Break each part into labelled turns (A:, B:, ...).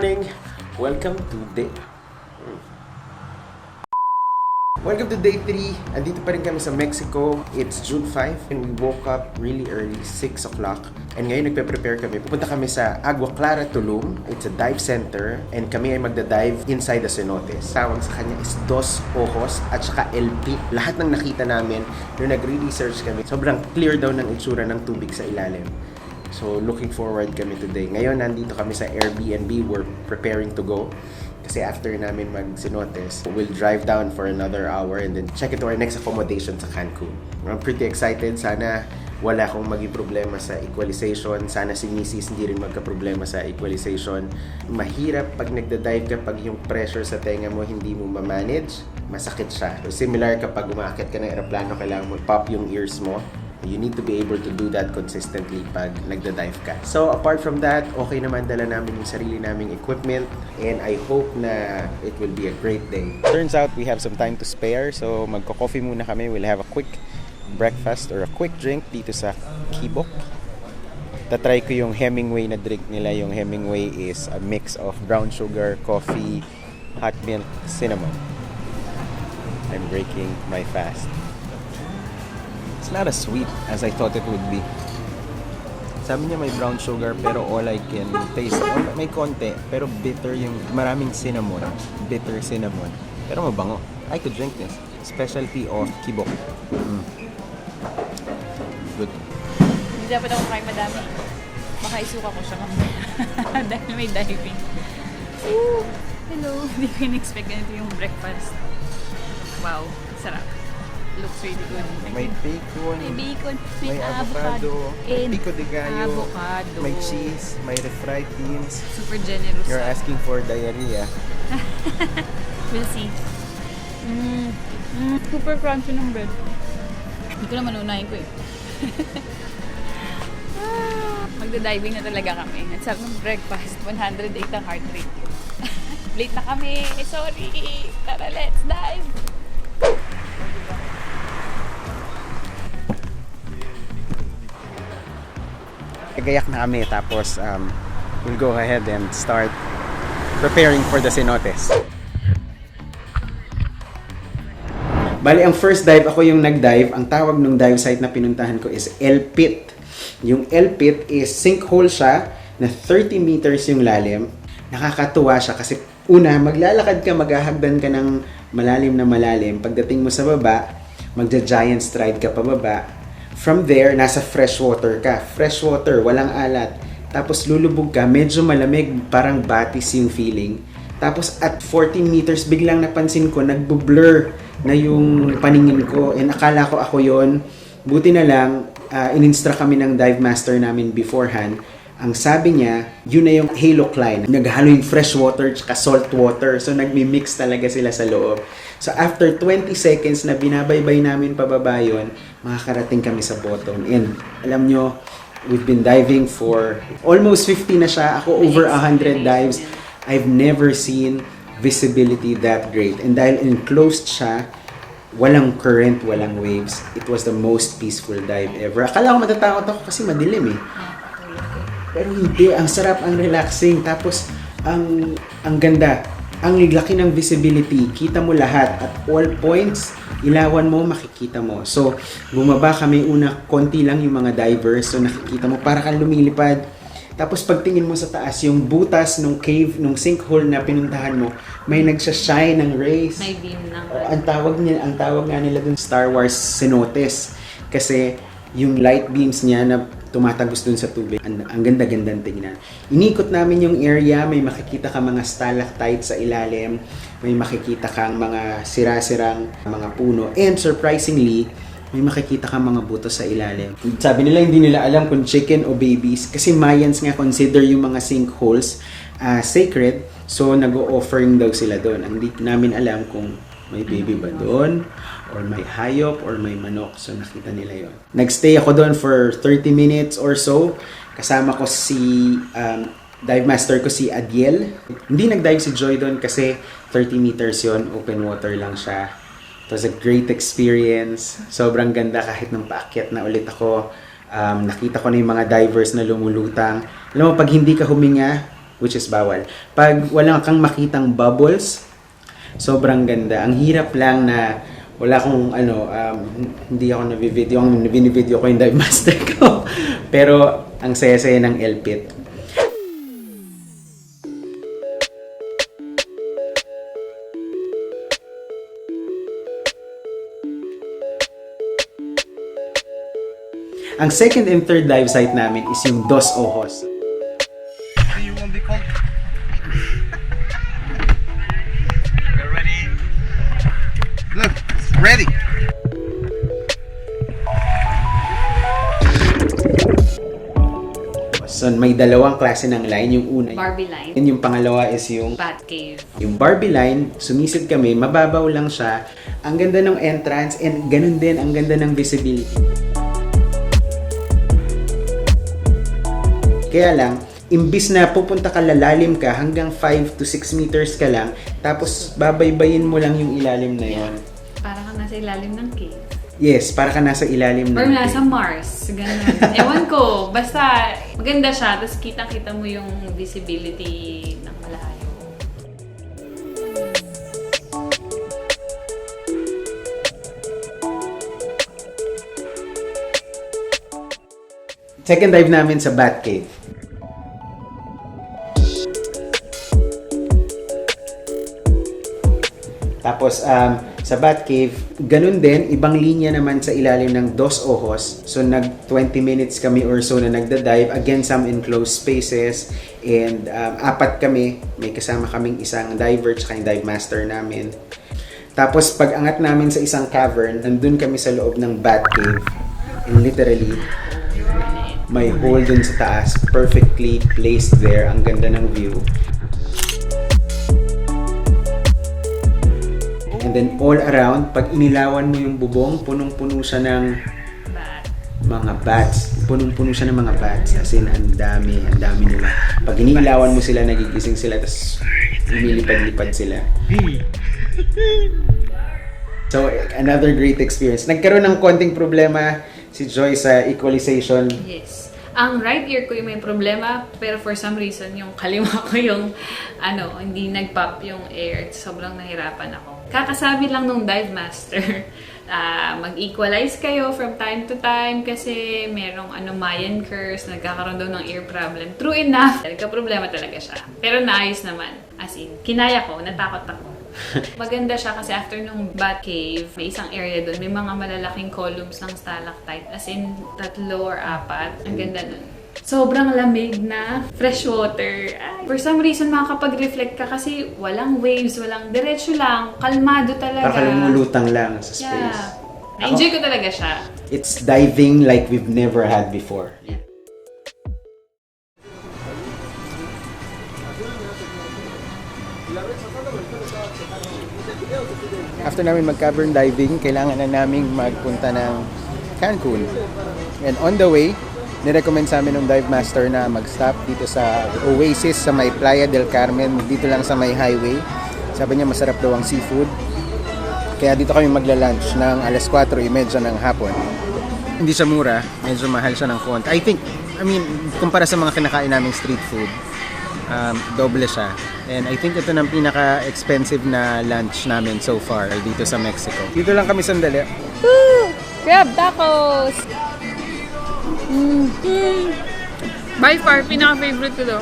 A: morning! Welcome to day... Welcome to day 3. Andito pa rin kami sa Mexico. It's June 5 and we woke up really early, 6 o'clock. And ngayon nagpe-prepare kami. Pupunta kami sa Agua Clara, Tulum. It's a dive center and kami ay magda-dive inside the cenotes. Tawag sa kanya is Dos Ojos at saka LP. Lahat ng nakita namin nung nagre-research kami, sobrang clear daw ng itsura ng tubig sa ilalim. So looking forward kami today. Ngayon nandito kami sa Airbnb. We're preparing to go. Kasi after namin mag-cenotes, we'll drive down for another hour and then check into our next accommodation sa Cancun. I'm pretty excited. Sana wala akong maging problema sa equalization. Sana si Mrs. hindi rin magka-problema sa equalization. Mahirap pag nagda-dive ka pag yung pressure sa tenga mo hindi mo ma-manage. Masakit siya. So, similar kapag umaakit ka ng aeroplano, kailangan mo pop yung ears mo. You need to be able to do that consistently pag nagda-dive ka. So, apart from that, okay naman dala namin yung sarili naming equipment and I hope na it will be a great day. Turns out we have some time to spare, so magko-coffee muna kami. We'll have a quick breakfast or a quick drink dito sa Kibok. Tatry ko yung Hemingway na drink nila. Yung Hemingway is a mix of brown sugar, coffee, hot milk, cinnamon. I'm breaking my fast. It's not as sweet as I thought it would be. Sabi niya may brown sugar pero all I can taste, may konti pero bitter yung maraming cinnamon, bitter cinnamon. Pero mabango. I could drink this. Specialty of Kibok. Good.
B: Hindi dapat ako kain madami. Baka isuka ko siya mamaya. Dahil may diving. Ooh, hello. Hindi ko in-expect ganito yung breakfast. Wow, sarap. Looks really good.
A: May bacon.
B: May bacon.
A: May avocado.
B: And
A: Pico de gallo.
B: avocado.
A: May cheese. May refried beans.
B: Super generous.
A: You're asking for diarrhea.
B: We'll see. Super crunchy ng bread. Hindi ko naman unahin ko eh. Magda-diving na talaga kami. At sarap ng breakfast. 108 ang heart rate. Late na kami. Sorry. Tara, let's dive.
A: Gayak na kami tapos we'll go ahead and start preparing for the cenotes. Bali, ang first dive, ako yung nag-dive. Ang tawag ng dive site na pinuntahan ko is El Pit. Yung El Pit is sinkhole siya na 30 meters yung lalim. Nakakatuwa siya kasi una, maglalakad ka, maghahagdan ka ng malalim na malalim. Pagdating mo sa baba, magja-giant stride ka pababa. From there, nasa freshwater ka. Freshwater, walang alat. Tapos lulubog ka, medyo malamig, parang batis yung feeling. Tapos at 14 meters, biglang napansin ko, nagbo-blur na yung paningin ko. And akala ko ako yon. Buti na lang, in-instruct kami ng dive master namin beforehand. Ang sabi niya, yun na yung halocline. Naghalo yung freshwater at salt water. So nagmi-mix talaga sila sa loob. So after 20 seconds na binabaybay namin pababa yun, makakarating kami sa bottom. And alam nyo, we've been diving for almost 50 na siya. Ako over 100 dives. I've never seen visibility that great. And dahil enclosed siya, walang current, walang waves. It was the most peaceful dive ever. Akala ko matatakot ako kasi madilim eh. Pero hindi, ang sarap, ang relaxing. Tapos, ang ganda. Ang laki ng visibility. Kita mo lahat. At all points, ilawan mo, makikita mo. So, bumaba kami una, konti lang yung mga divers. So, nakikita mo, para kang lumilipad. Tapos, pagtingin mo sa taas, yung butas ng cave, ng sinkhole na pinuntahan mo, may nagsashine ng rays.
B: May beam ng...
A: Ang tawag nga nila dun, Star Wars cenotes. Kasi, yung light beams niya na tumatagos dun sa tubig. Ang ganda-gandang tingnan. Inikot namin yung area, may makikita ka mga stalactites sa ilalim, may makikita kang mga sira-sirang mga puno, and surprisingly, may makikita kang mga buto sa ilalim. Sabi nila hindi nila alam kung chicken o babies kasi Mayans nga consider yung mga sinkholes sacred, so nag-o-offering daw sila doon. Hindi namin alam kung may baby ba doon, or may hayop, or may manok. So, nakita nila yon. Nagstay ako doon for 30 minutes or so. Kasama ko si dive master ko, si Adiel. Hindi nag-dive si Joy doon kasi 30 meters yon, open water lang siya. It was a great experience. Sobrang ganda kahit nung paakyat na ulit ako. Nakita ko na yung mga divers na lumulutang. Alam mo, pag hindi ka huminga,
C: which is bawal. Pag wala kang makitang bubbles, sobrang ganda. Ang hirap lang na wala akong hindi ako nabivideo. Ang binivideo ko yung dive master ko. Pero ang saya-saya ng LPIT. Ang second and third dive site namin is yung Dos Ojos.
D: You won't be cold. You're ready. Look, it's ready.
C: So may dalawang klase ng line. Yung una,
B: Barbie line.
C: and yung pangalawa is yung
B: Bat cave.
C: Yung Barbie line, sumisid kami, mababaw lang siya. Ang ganda ng entrance and ganun din, ang ganda ng visibility. Kaya lang, imbis na pupunta ka lalalim ka hanggang 5 to 6 meters ka lang, tapos babaybayin mo lang yung ilalim na yon.
B: Para ka nasa ilalim ng cave.
C: Yes, para ka nasa ilalim
B: Or
C: ng
B: nasa Mars. Ganun. Ewan ko. Basta maganda siya. Tapos kitang-kita mo yung visibility ng malayo.
C: Second dive namin sa Bat Cave. Tapos, sa Bat Cave, ganun din, ibang linya naman sa ilalim ng Dos Ojos. So, nag 20 minutes kami or so na nagda-dive. Again, some enclosed spaces. And apat kami. May kasama kaming isang diver tsaka yung dive master namin. Tapos, pag angat namin sa isang cavern, nandun kami sa loob ng Bat Cave. And literally, may hole dun sa taas. Perfectly placed there. Ang ganda ng view. And then all around, pag inilawan mo yung bubong, punong-puno siya ng
B: Bat.
C: mga bats. Punong-puno siya ng mga bats. As in, ang dami nila. Pag inilawan mo sila, nagigising sila, tapos lumilipad-lipad sila. So, another great experience. Nagkaroon ng konting problema si Joy sa equalization.
B: Yes. Ang right ear ko yung may problema, pero for some reason, yung kaliwa ko yung, hindi nag-pop yung air. Sobrang nahirapan ako. Kakasabi lang nung dive master, mag-equalize kayo from time to time kasi merong Mayan curse, nagkakaroon daw ng ear problem. True enough, nagka-problema talaga siya. Pero naayos naman. As in, kinaya ko, natakot ako. Maganda siya kasi after nung Bat Cave, may isang area doon. May mga malalaking columns ng stalactite. As in, 3 or 4. Ang ganda nun. Sobrang lamig na fresh water. Ay, for some reason, makakapag-reflect ka kasi walang waves, walang diretso lang. Kalmado talaga.
C: Baka lumulutang lang sa space.
B: Yeah. Na-enjoy ko talaga siya.
C: It's diving like we've never had before. After namin mag-cavern diving, kailangan na namin magpunta ng Cancun. And on the way, nirecommend sa amin ng dive master na mag-stop dito sa Oasis sa may Playa del Carmen, dito lang sa may highway. Sabi niya masarap daw ang seafood. Kaya dito kami magla-lunch ng alas 4:30 ng hapon. Hindi siya mura, medyo mahal siya ng konti. Kumpara sa mga kinakain naming street food, doble siya. And I think ito ng pinaka-expensive na lunch namin so far dito sa Mexico. Dito lang kami sandali.
B: Woo! Crab tacos! By far, pinaka-favorite ko to.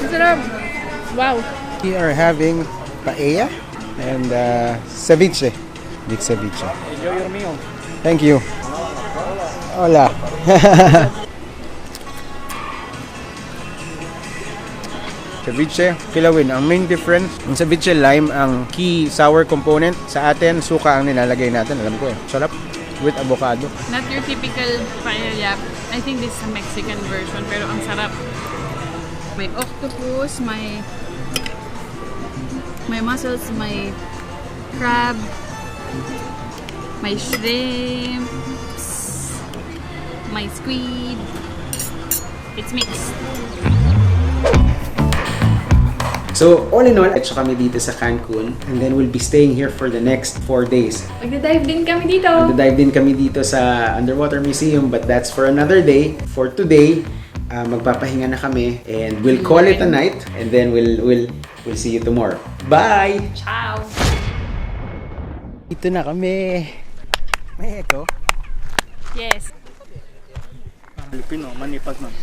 B: Sarap! Wow!
C: We are having paella and ceviche. Big ceviche.
D: Enjoy your meal.
C: Thank you. Hola. Ceviche, kilawin. Ang main difference, ang ceviche lime ang key sour component. Sa atin, suka ang nilalagay natin. Alam ko eh. Sarap. With avocado.
B: Not your typical paella. I think this is a Mexican version, pero ang sarap. May octopus, may mussels, may crab, may shrimp, may squid. It's mixed.
C: So, all in all, ito kami dito sa Cancun. And then we'll be staying here for the next 4 days.
B: Magda-dive din kami dito.
C: Magda-dive din kami dito sa Underwater Museum, but that's for another day. For today,
A: magpapahinga na kami and we'll call it a night and then we'll see you tomorrow. Bye!
B: Ciao!
C: Ito na kami. May echo?
B: Yes.
D: Pilipino, manipag man.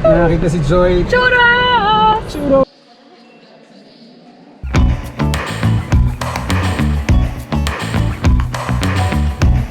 C: Nakakita si Joy.
B: Chura!